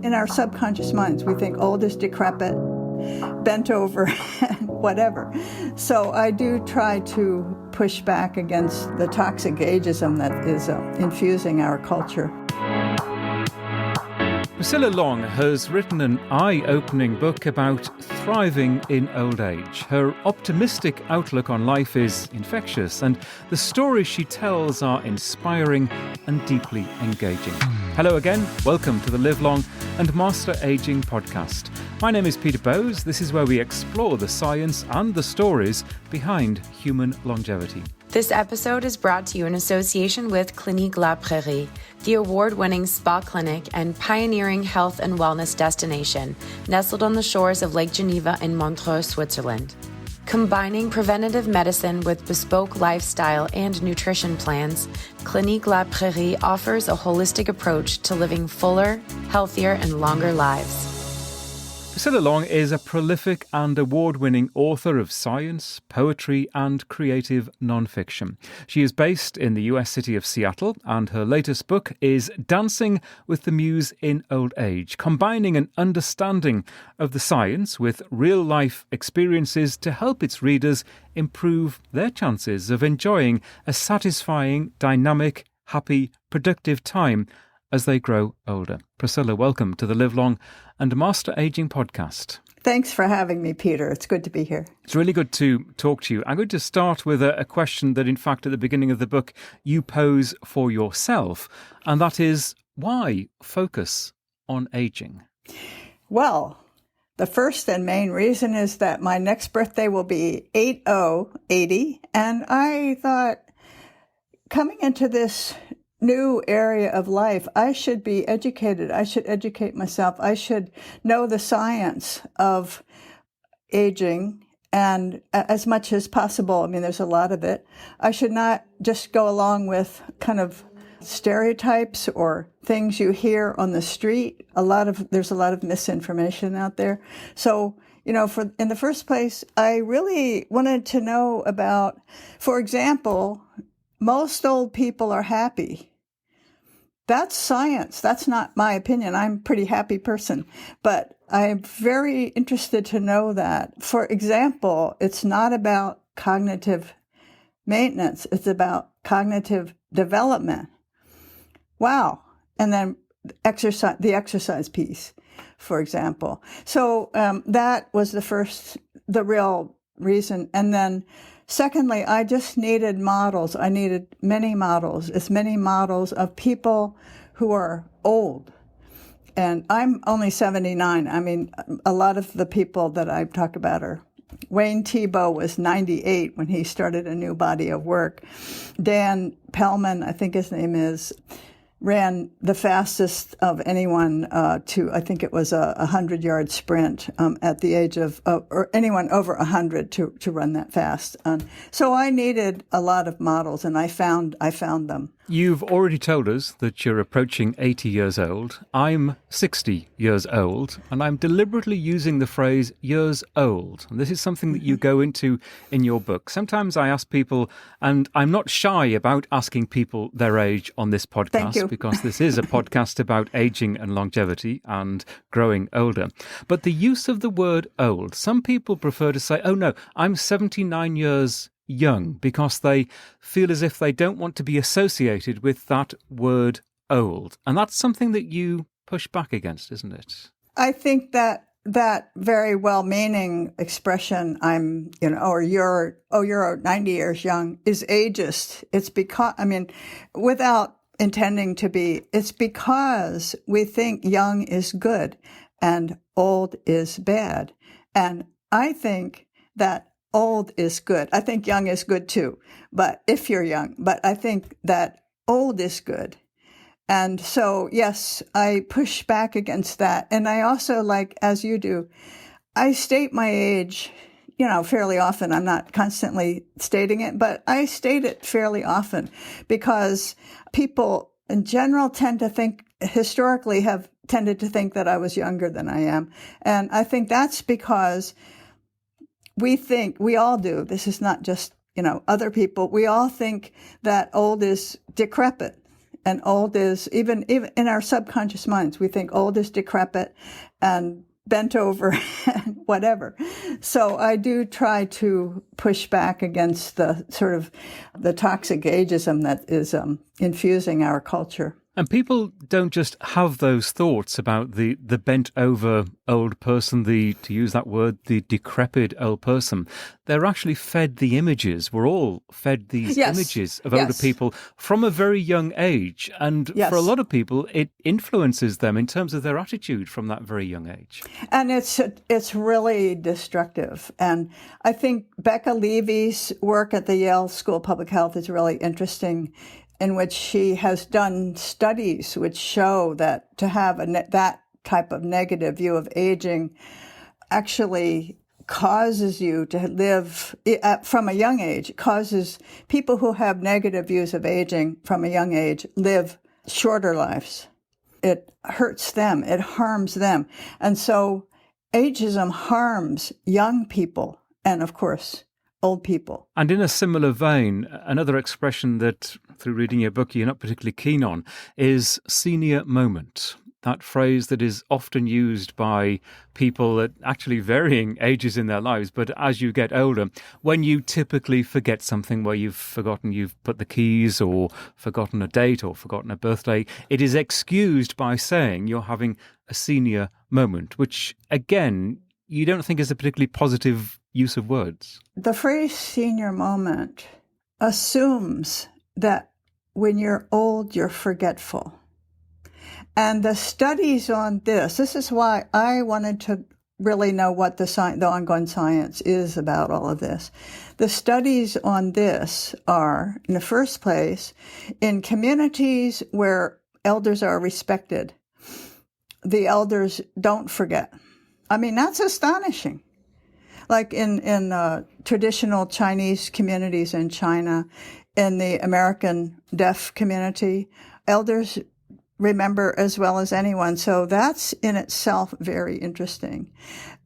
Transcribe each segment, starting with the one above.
In our subconscious minds, we think old is decrepit, bent over, whatever. So I do try to push back against the toxic ageism that is infusing our culture. Priscilla Long has written an eye-opening book about thriving in old age. Her optimistic outlook on life is infectious, and the stories she tells are inspiring and deeply engaging. Hello again, welcome to the Live Long and Master Aging podcast. My name is Peter Bowes. This is where we explore the science and the stories behind human longevity. This episode is brought to you in association with Clinique La Prairie, the award-winning spa clinic and pioneering health and wellness destination, nestled on the shores of Lake Geneva in Montreux, Switzerland. Combining preventative medicine with bespoke lifestyle and nutrition plans, Clinique La Prairie offers a holistic approach to living fuller, healthier, and longer lives. Priscilla Long is a prolific and award-winning author of science, poetry and creative non-fiction. She is based in the US city of Seattle, and her latest book is Dancing with the Muse in Old Age, combining an understanding of the science with real-life experiences to help its readers improve their chances of enjoying a satisfying, dynamic, happy, productive time as they grow older. Priscilla, welcome to the Live Long and Master Aging podcast. Thanks for having me, Peter. It's good to be here. It's really good to talk to you. I'm going to start with a question that, in fact, at the beginning of the book, you pose for yourself, and that is, why focus on aging? Well, the first and main reason is that my next birthday will be 80, and I thought, coming into this new area of life, I should be educated. I should educate myself. I should know the science of aging, and as much as possible. I mean, there's a lot of it. I should not just go along with kind of stereotypes or things you hear on the street. There's a lot of misinformation out there. So, in the first place, I really wanted to know about, for example, most old people are happy. That's science. That's not my opinion. I'm a pretty happy person. But I'm very interested to know that. For example, it's not about cognitive maintenance. It's about cognitive development. Wow. And then the exercise piece, for example. So that was the real reason. And then secondly, I just needed models. I needed many models of people who are old. And I'm only 79. I mean, a lot of the people that I've talked about are Wayne Thiebaud was 98 when he started a new body of work. Dan Pellman, I think his name is, ran the fastest of anyone I think it was a 100-yard sprint at the age of, or anyone over 100 to run that fast. So I needed a lot of models, and I found them. You've already told us that you're approaching 80 years old. I'm 60 years old, and I'm deliberately using the phrase years old. And this is something that you go into in your book. Sometimes I ask people, and I'm not shy about asking people their age on this podcast. Thank you. Because this is a podcast about aging and longevity and growing older. But the use of the word old, some people prefer to say, oh no, I'm 79 years young, because they feel as if they don't want to be associated with that word old. And that's something that you push back against, isn't it? I think that very well-meaning expression, you're 90 years young, is ageist. It's because, without intending to be, it's because we think young is good and old is bad. And I think that old is good. I think young is good too, but if you're young, but I think that old is good. And so, yes, I push back against that. And I also, like, as you do, I state my age, fairly often. I'm not constantly stating it, but I state it fairly often because people in general historically have tended to think that I was younger than I am. And I think that's because we all do, this is not just, other people, we all think that old is decrepit. And old is, even in our subconscious minds, we think old is decrepit and bent over and whatever. So I do try to push back against the sort of the toxic ageism that is infusing our culture. And people don't just have those thoughts about the bent over old person, to use that word, the decrepit old person. They're actually fed the images. We're all fed these images of older people from a very young age. And for a lot of people, it influences them in terms of their attitude from that very young age. And it's really destructive. And I think Becca Levy's work at the Yale School of Public Health is really interesting, in which she has done studies which show that to have that type of negative view of aging actually causes you to live from a young age. It causes people who have negative views of aging from a young age live shorter lives. It hurts them. It harms them. And so ageism harms young people and, of course, old people. And in a similar vein, another expression that, through reading your book, you're not particularly keen on is senior moment. That phrase that is often used by people at actually varying ages in their lives, but as you get older, when you typically forget something, where you've put the keys or forgotten a date or forgotten a birthday, it is excused by saying you're having a senior moment, which, again, you don't think is a particularly positive use of words. The phrase senior moment assumes that when you're old, you're forgetful. And the studies on this is why I wanted to really know what the ongoing science is about all of this. The studies on this are, in the first place, in communities where elders are respected, the elders don't forget. I mean, that's astonishing. Like in traditional Chinese communities in China, in the American deaf community, elders remember as well as anyone. So that's in itself very interesting.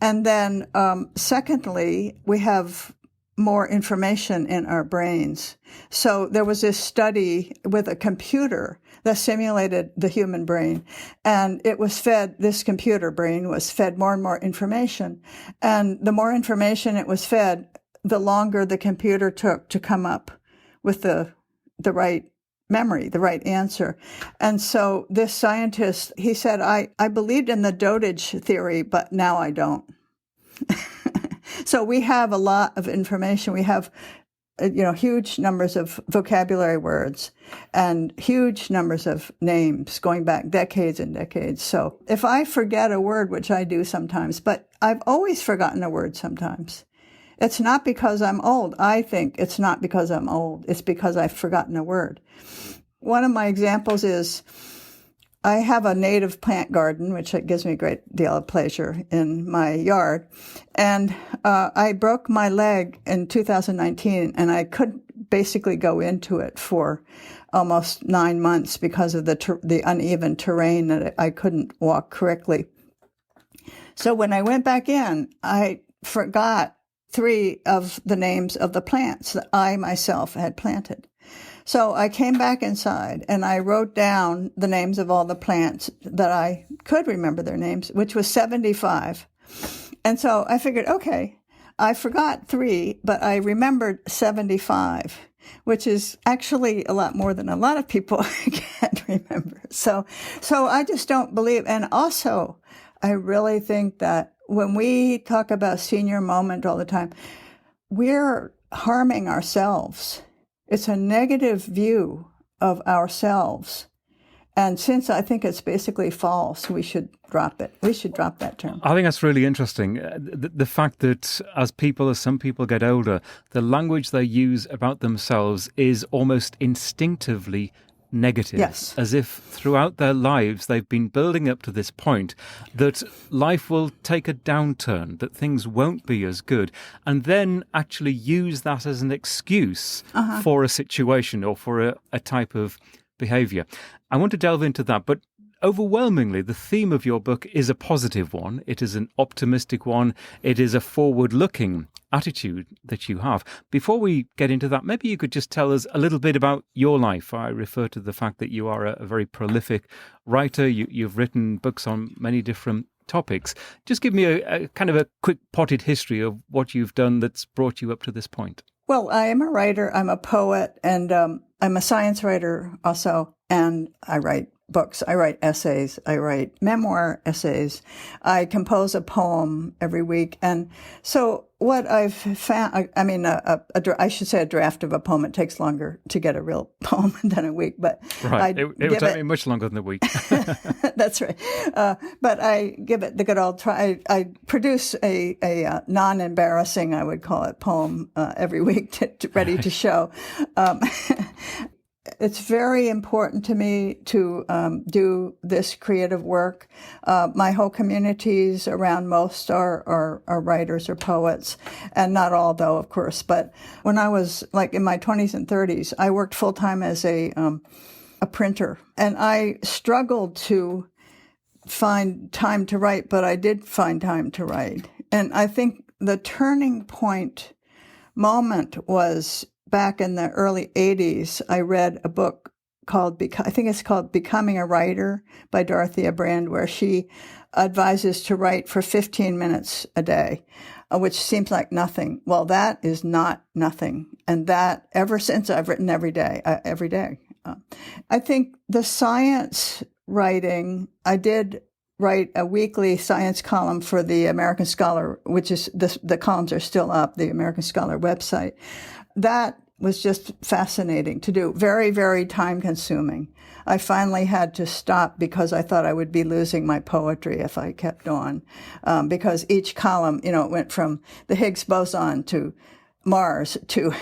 And then secondly, we have more information in our brains. So there was this study with a computer that simulated the human brain, and this computer brain was fed more and more information. And the more information it was fed, the longer the computer took to come up with the right memory, the right answer. And so this scientist, he said, I believed in the dotage theory, but now I don't. So we have a lot of information. We have, huge numbers of vocabulary words and huge numbers of names going back decades and decades. So if I forget a word, which I do sometimes, but I've always forgotten a word sometimes. It's not because I'm old. I think it's not because I'm old. It's because I've forgotten a word. One of my examples is I have a native plant garden, which gives me a great deal of pleasure in my yard. And I broke my leg in 2019, and I couldn't basically go into it for almost 9 months because of the uneven terrain that I couldn't walk correctly. So when I went back in, I forgot 3 of the names of the plants that I myself had planted. So I came back inside and I wrote down the names of all the plants that I could remember their names, which was 75. And so I figured, okay, I forgot 3, but I remembered 75, which is actually a lot more than a lot of people can't remember. So I just don't believe. And also, I really think that when we talk about senior moment all the time, we're harming ourselves. It's a negative view of ourselves. And since I think it's basically false, we should drop it. We should drop that term. I think that's really interesting. The fact that as some people get older, the language they use about themselves is almost instinctively negative. Yes. As if throughout their lives they've been building up to this point that life will take a downturn, that things won't be as good, and then actually use that as an excuse for a situation or for a type of behavior. I want to delve into that, but overwhelmingly, the theme of your book is a positive one. It is an optimistic one. It is a forward-looking attitude that you have. Before we get into that, maybe you could just tell us a little bit about your life. I refer to the fact that you are a very prolific writer. You've written books on many different topics. Just give me a kind of a quick potted history of what you've done that's brought you up to this point. Well, I am a writer, I'm a poet, and I'm a science writer also, and I write books, I write essays, I write memoir essays, I compose a poem every week. And so what I've found, I should say a draft of a poem, it takes longer to get a real poem than a week, but right. It would take me much longer than a week. That's right. But I give it the good old try. I produce a non-embarrassing, I would call it, poem every week ready to show. It's very important to me to do this creative work. My whole communities around most are writers or poets, and not all, though, of course. But when I was like in my 20s and 30s, I worked full time as a printer, and I struggled to find time to write, but I did find time to write. And I think the turning point moment was back in the early 80s. I read a book called, I think it's called Becoming a Writer by Dorothea Brande, where she advises to write for 15 minutes a day, which seems like nothing. Well, that is not nothing. And that ever since I've written every day. I think the science writing, I did write a weekly science column for the American Scholar, which is, the columns are still up, the American Scholar website. That was just fascinating to do. Very, very time consuming. I finally had to stop because I thought I would be losing my poetry if I kept on. Because each column, it went from the Higgs boson to Mars to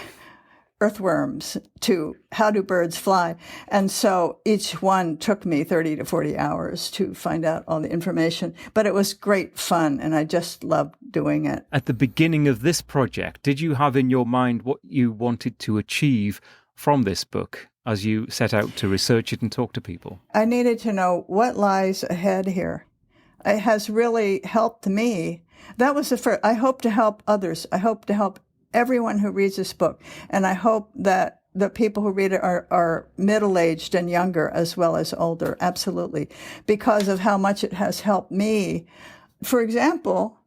earthworms to how do birds fly. And so each one took me 30 to 40 hours to find out all the information. But it was great fun, and I just loved doing it. At the beginning of this project, did you have in your mind what you wanted to achieve from this book as you set out to research it and talk to people? I needed to know what lies ahead here. It has really helped me. That was the first. I hope to help others. I hope to help everyone who reads this book. And I hope that the people who read it are middle-aged and younger as well as older, absolutely, because of how much it has helped me. For example,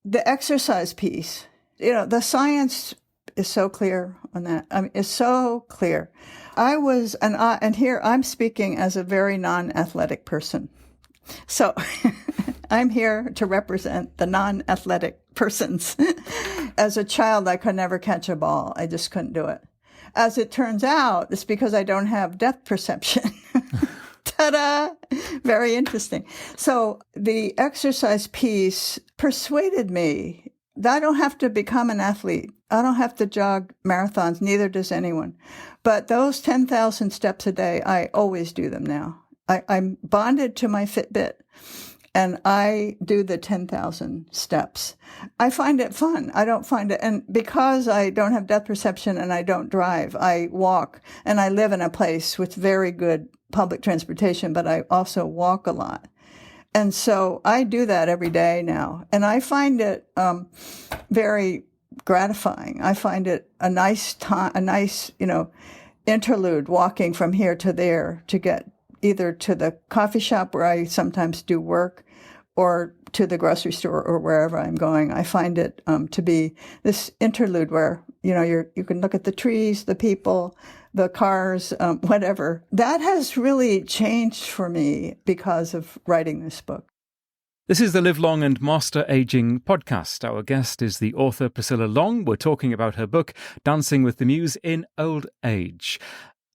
the exercise piece, the science is so clear on that. I mean, it's so clear. And here I'm speaking as a very non-athletic person. So I'm here to represent the non-athletic persons. As a child, I could never catch a ball. I just couldn't do it. As it turns out, it's because I don't have depth perception. Ta-da! Very interesting. So the exercise piece persuaded me that I don't have to become an athlete. I don't have to jog marathons. Neither does anyone. But those 10,000 steps a day, I always do them now. I'm bonded to my Fitbit, and I do the 10,000 steps. I find it fun. I don't find it, and because I don't have depth perception and I don't drive, I walk, and I live in a place with very good public transportation, but I also walk a lot. And so I do that every day now, and I find it very gratifying. I find it a nice time, interlude, walking from here to there to get either to the coffee shop where I sometimes do work or to the grocery store or wherever I'm going. I find it to be this interlude where, you can look at the trees, the people, the cars, whatever. That has really changed for me because of writing this book. This is the Live Long and Master Aging podcast. Our guest is the author Priscilla Long. We're talking about her book, Dancing with the Muse in Old Age.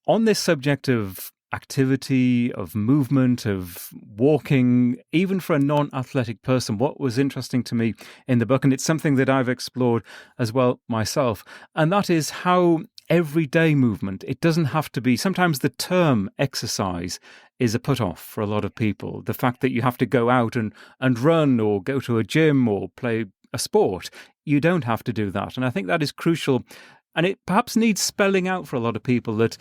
On this subject of activity, of movement, of walking, even for a non-athletic person, what was interesting to me in the book, and it's something that I've explored as well myself, and that is how everyday movement, it doesn't have to be, sometimes the term exercise is a put-off for a lot of people. The fact that you have to go out and run or go to a gym or play a sport, you don't have to do that. And I think that is crucial. And it perhaps needs spelling out for a lot of people that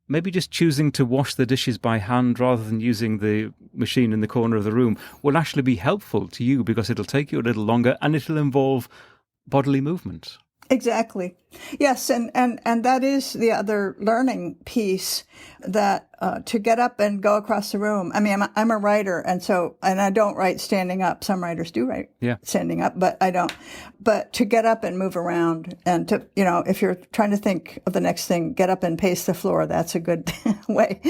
maybe just choosing to wash the dishes by hand rather than using the machine in the corner of the room will actually be helpful to you because it'll take you a little longer and it'll involve bodily movement. Exactly. Yes, and that is the other learning piece, that to get up and go across the room. I mean, I'm a writer, and I don't write standing up. Some writers do write standing up, but I don't. But to get up and move around, and to, if you're trying to think of the next thing, get up and pace the floor. That's a good way.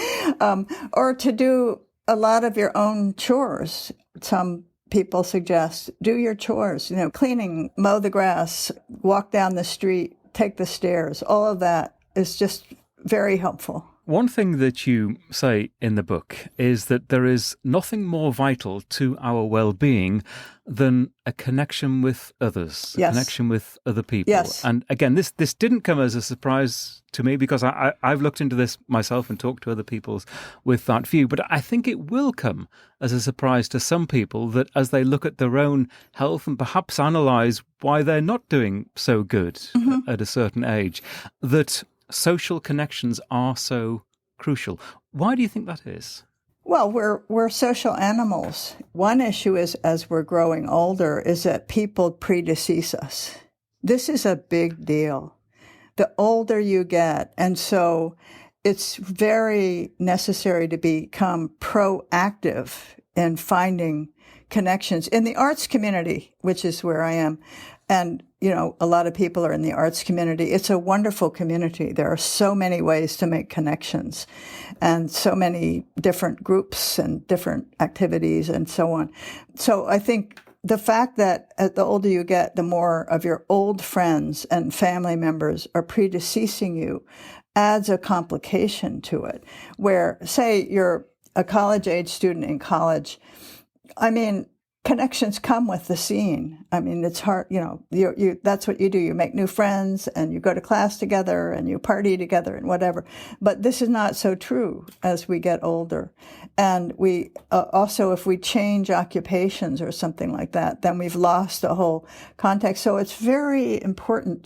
Or to do a lot of your own chores. Some people suggest do your chores, cleaning, mow the grass, walk down the street, take the stairs. All of that is just very helpful. One thing that you say in the book is that there is nothing more vital to our well-being than a connection with others, a connection with other people. Yes. And again, this didn't come as a surprise to me, because I've looked into this myself and talked to other people with that view. But I think it will come as a surprise to some people that as they look at their own health and perhaps analyse why they're not doing so good at a certain age, that social connections are so crucial. Why do you think that is? Well, we're social animals. One issue is, as we're growing older, is that people predecease us. This is a big deal. The older you get, and so it's very necessary to become proactive in finding connections in the arts community, which is where I am. And, a lot of people are in the arts community. It's a wonderful community. There are so many ways to make connections, and so many different groups and different activities and so on. So I think the fact that the older you get, the more of your old friends and family members are predeceasing you adds a complication to it. Where, say, you're a college-age student in college, I mean, connections come with the scene. I mean, it's hard, that's what you do. You make new friends, and you go to class together, and you party together, and whatever. But this is not so true as we get older. And we also, if we change occupations or something like that, then we've lost the whole context. So it's very important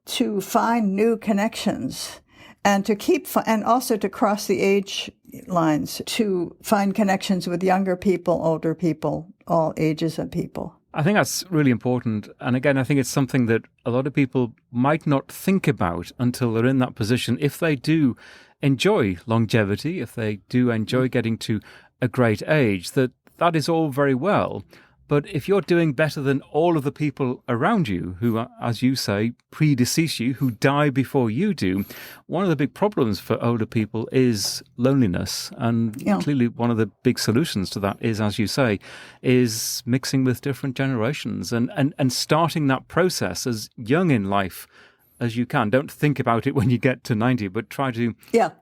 to find new connections, and and also to cross the age lines, to find connections with younger people, older people, all ages of people. I think that's really important. And again, I think it's something that a lot of people might not think about until they're in that position. If they do enjoy longevity, if they do enjoy getting to a great age, that is all very well. But if you're doing better than all of the people around you who, as you say, predecease you, who die before you do, one of the big problems for older people is loneliness. And clearly one of the big solutions to that is, as you say, is mixing with different generations and starting that process as young in life as you can. Don't think about it when you get to 90, but try to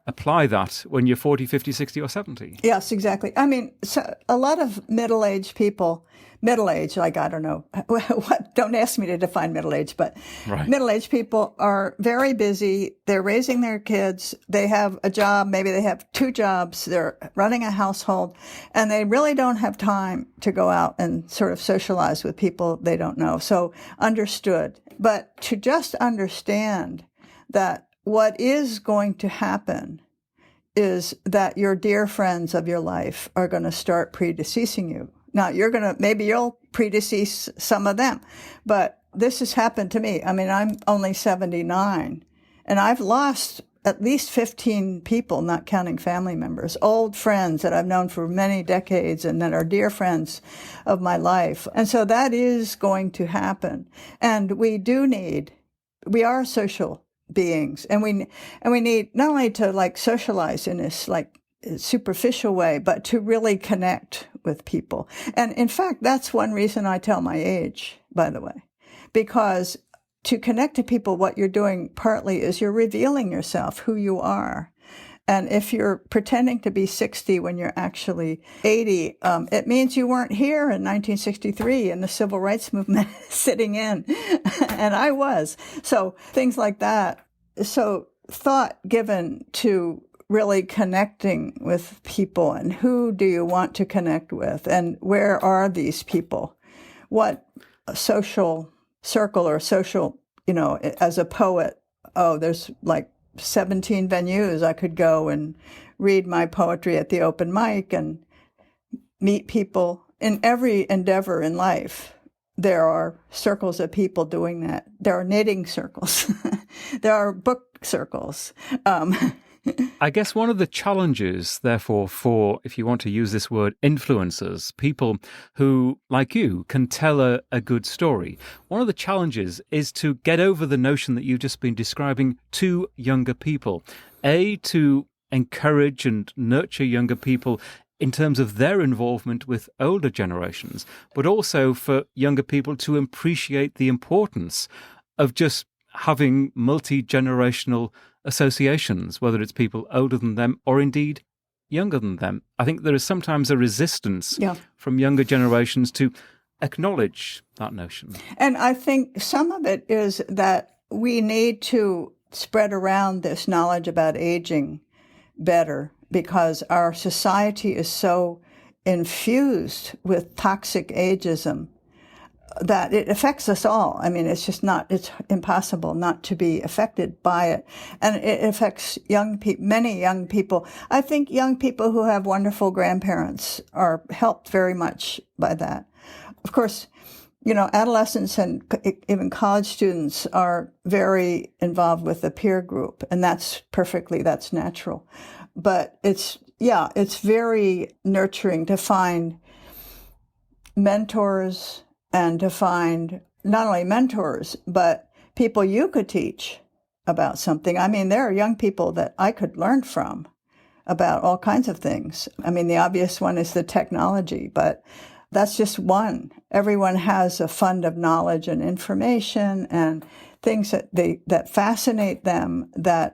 apply that when you're 40, 50, 60 or 70. Yes, exactly. I mean, so a lot of middle-aged people, like, I don't know, don't ask me to define middle-age, but middle-aged people are very busy. They're raising their kids. They have a job. Maybe they have two jobs. They're running a household, and they really don't have time to go out and sort of socialize with people they don't know. So understood. But to just understand that what is going to happen is that your dear friends of your life are going to start predeceasing you. Now, maybe you'll predecease some of them, but this has happened to me. I mean, I'm only 79, and I've lost at least 15 people, not counting family members, old friends that I've known for many decades and that are dear friends of my life. And so that is going to happen. And we are social beings, and we need not only to socialize in this superficial way, but to really connect with people. And in fact, that's one reason I tell my age, by the way, because to connect to people, what you're doing partly is you're revealing yourself, who you are. And if you're pretending to be 60 when you're actually 80, it means you weren't here in 1963 in the civil rights movement sitting in. And I was. So things like that. So thought given to really connecting with people, and who do you want to connect with, and where are these people? What social circle or social, as a poet, there's 17 venues I could go and read my poetry at the open mic and meet people in every endeavor in life. there are circles of people doing that. There are knitting circles. There are book circles. I guess one of the challenges, therefore, for, if you want to use this word, influencers, people who, like you, can tell a good story, one of the challenges is to get over the notion that you've just been describing to younger people. To encourage and nurture younger people in terms of their involvement with older generations, but also for younger people to appreciate the importance of just having multi-generational associations, whether it's people older than them or indeed younger than them. I think there is sometimes a resistance from younger generations to acknowledge that notion. And I think some of it is that we need to spread around this knowledge about aging better, because our society is so infused with toxic ageism that it affects us all. I mean, it's impossible not to be affected by it. And it affects many young people. I think young people who have wonderful grandparents are helped very much by that. Of course, adolescents and even college students are very involved with the peer group, and that's natural. But it's very nurturing to find mentors and to find not only mentors, but people you could teach about something. I mean, there are young people that I could learn from about all kinds of things. I mean, the obvious one is the technology, but that's just one. Everyone has a fund of knowledge and information and things that fascinate them,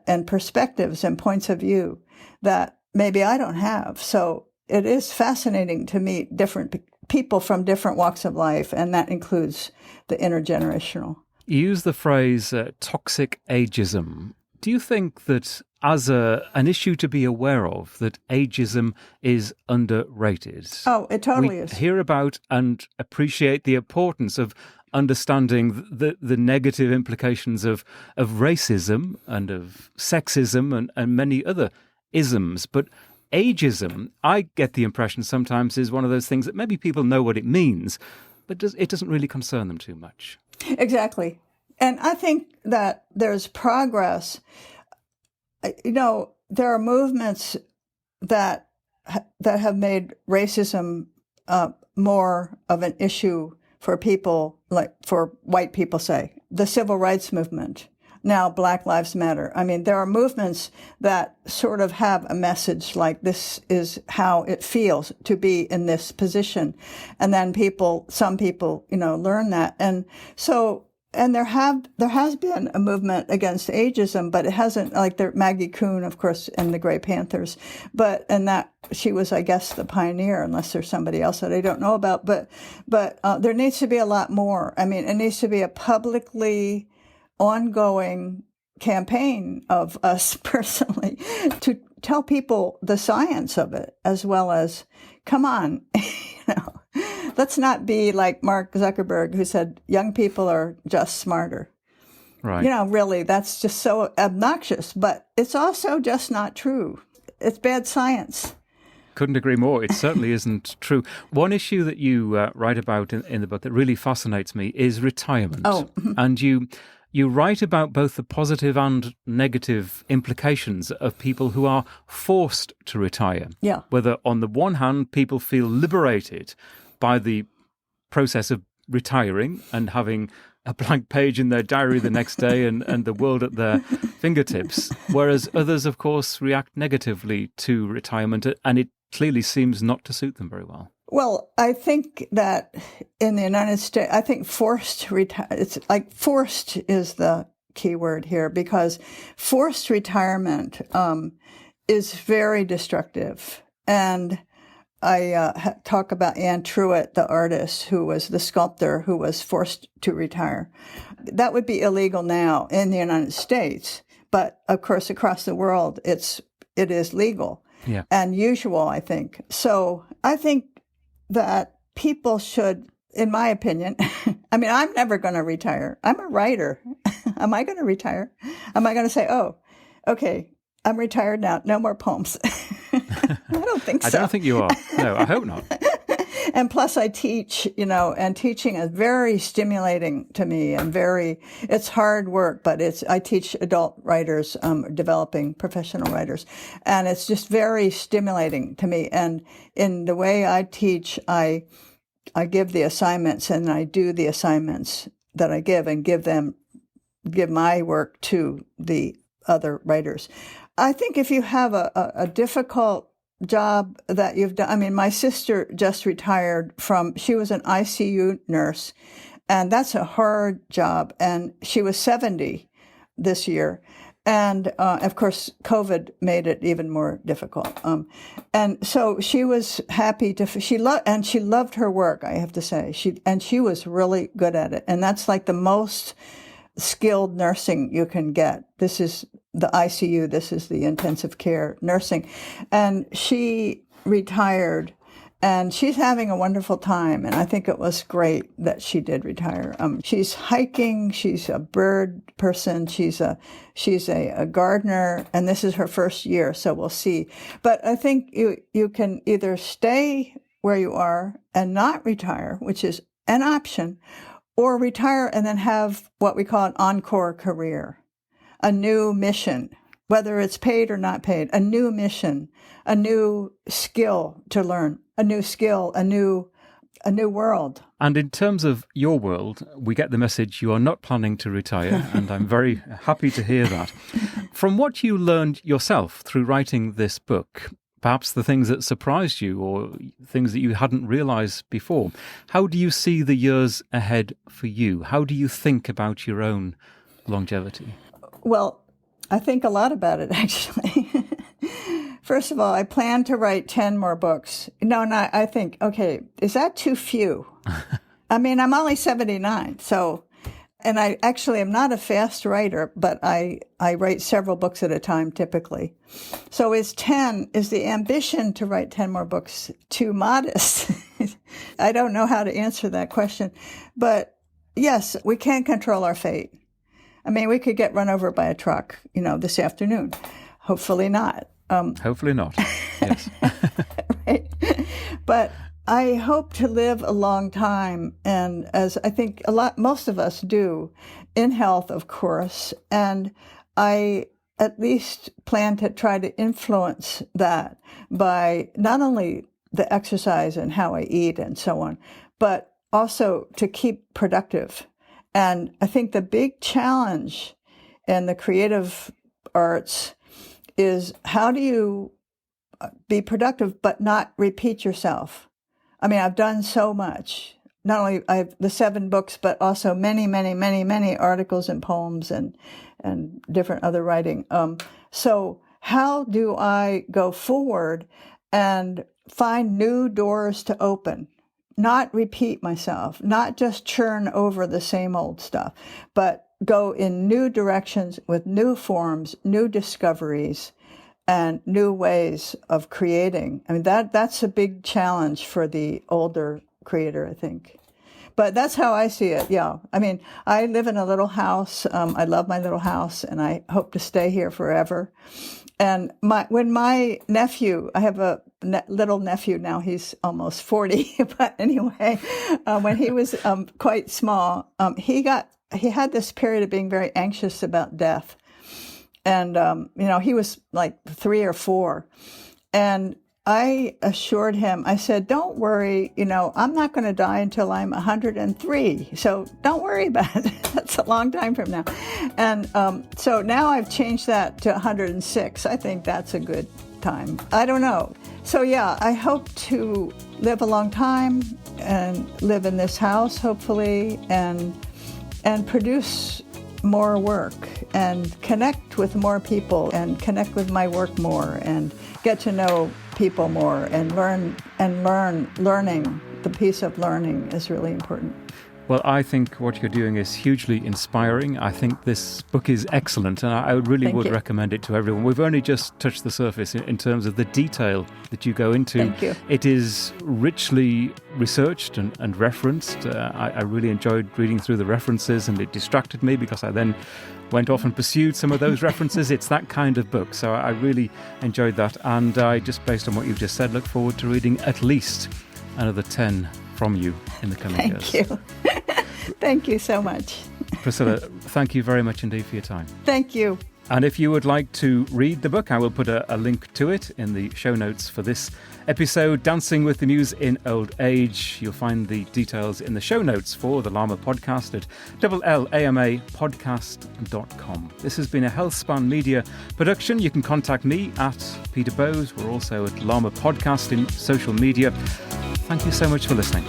and perspectives and points of view that maybe I don't have. So it is fascinating to meet different people from different walks of life, and that includes the intergenerational. You use the phrase toxic ageism. Do you think that as an issue to be aware of, that ageism is underrated? Oh, it totally is. We hear about and appreciate the importance of understanding the negative implications of racism and of sexism and many other isms. But ageism, I get the impression sometimes, is one of those things that maybe people know what it means, but it doesn't really concern them too much. Exactly. And I think that there's progress. There are movements that have made racism more of an issue for people, like for white people, say, the civil rights movement. Now, Black Lives Matter. I mean, there are movements that sort of have a message like this is how it feels to be in this position. And then some people, learn that. And so, and there has been a movement against ageism, but it hasn't, like Maggie Kuhn, of course, and the Grey Panthers, and that she was, I guess, the pioneer, unless there's somebody else that I don't know about. But there needs to be a lot more. I mean, it needs to be a publicly ongoing campaign of us personally to tell people the science of it, as well as, come on, let's not be like Mark Zuckerberg, who said young people are just smarter. Right. Really, that's just so obnoxious, but it's also just not true. It's bad science. Couldn't agree more. It certainly isn't true. One issue that you write about in the book that really fascinates me is retirement. Oh. And you write about both the positive and negative implications of people who are forced to retire. Yeah. Whether on the one hand, people feel liberated by the process of retiring and having a blank page in their diary the next day and the world at their fingertips, whereas others, of course, react negatively to retirement, and it clearly seems not to suit them very well. Well, I think that in the United States, I think forced is the key word here, because forced retirement is very destructive. And I talk about Anne Truitt, the artist who was the sculptor who was forced to retire. That would be illegal now in the United States, but of course across the world it is legal and usual, I think. So I think that people should, in my opinion, I mean, I'm never going to retire. I'm a writer. Am I going to retire? Am I going to say, oh, okay, I'm retired now, no more poems? I don't think so. I don't think you are. No, I hope not. And plus I teach, and teaching is very stimulating to me and it's hard work, but I teach adult writers, developing professional writers. And it's just very stimulating to me. And in the way I teach, I give the assignments and I do the assignments that I give and give my work to the other writers. I think if you have a difficult job that you've done, I mean, my sister just retired she was an ICU nurse, and that's a hard job. And she was 70 this year. And, of course, COVID made it even more difficult. And so she was happy she loved her work, I have to say. She was really good at it. And that's like the most skilled nursing you can get. This is the ICU. This is the intensive care nursing. And she retired, and she's having a wonderful time. And I think it was great that she did retire. She's hiking. She's a bird person. She's a gardener, and this is her first year. So we'll see. But I think you can either stay where you are and not retire, which is an option, or retire and then have what we call an encore career, a new mission, whether it's paid or not paid, a new mission, a new skill to learn, a new skill, a new world. And in terms of your world, we get the message you are not planning to retire, and I'm very happy to hear that. From what you learned yourself through writing this book, perhaps the things that surprised you or things that you hadn't realized before, how do you see the years ahead for you? How do you think about your own longevity? Well, I think a lot about it, actually. First of all, I plan to write 10 more books. No, I think, okay, is that too few? I mean, I'm only 79, so, and I actually am not a fast writer, but I write several books at a time, typically. So is the ambition to write 10 more books too modest? I don't know how to answer that question. But yes, we can't control our fate. I mean, we could get run over by a truck, this afternoon. Hopefully not. Hopefully not, yes. Right. But I hope to live a long time, and as I think most of us do, in health, of course, and I at least plan to try to influence that by not only the exercise and how I eat and so on, but also to keep productive. And I think the big challenge in the creative arts is how do you be productive but not repeat yourself? I mean, I've done so much. Not only I have the 7 books, but also many, many, many, many articles and poems and different other writing. So how do I go forward and find new doors to open? Not repeat myself, not just churn over the same old stuff, but go in new directions with new forms, new discoveries, and new ways of creating. I mean, that's a big challenge for the older creator, I think. But that's how I see it, yeah. I mean, I live in a little house. I love my little house, and I hope to stay here forever. And when my nephew, I have a little nephew now, he's almost 40, but anyway, when he was quite small, he had this period of being very anxious about death. And, he was like 3 or 4. And I assured him, I said, don't worry, I'm not going to die until I'm 103. So don't worry about it. That's a long time from now. And so now I've changed that to 106. I think that's a good time. I don't know. So yeah, I hope to live a long time and live in this house, hopefully, and produce more work and connect with more people and connect with my work more and get to know people more and learning. The piece of learning is really important. Well, I think what you're doing is hugely inspiring. I think this book is excellent, and I really would recommend it to everyone. We've only just touched the surface in terms of the detail that you go into. Thank you. It is richly researched and referenced. I really enjoyed reading through the references, and it distracted me because I then went off and pursued some of those references. It's that kind of book, so I really enjoyed that. And I just, based on what you've just said, look forward to reading at least another 10 from you in the coming years. Thank you. Thank you so much. Priscilla, thank you very much indeed for your time. Thank you. And if you would like to read the book, I will put a link to it in the show notes for this episode, Dancing with the Muse in Old Age. You'll find the details in the show notes for the Lama podcast at LLAMApodcast.com. This has been a HealthSpan Media production. You can contact me at Peter Bowes. We're also at Lama Podcast in social media. Thank you so much for listening.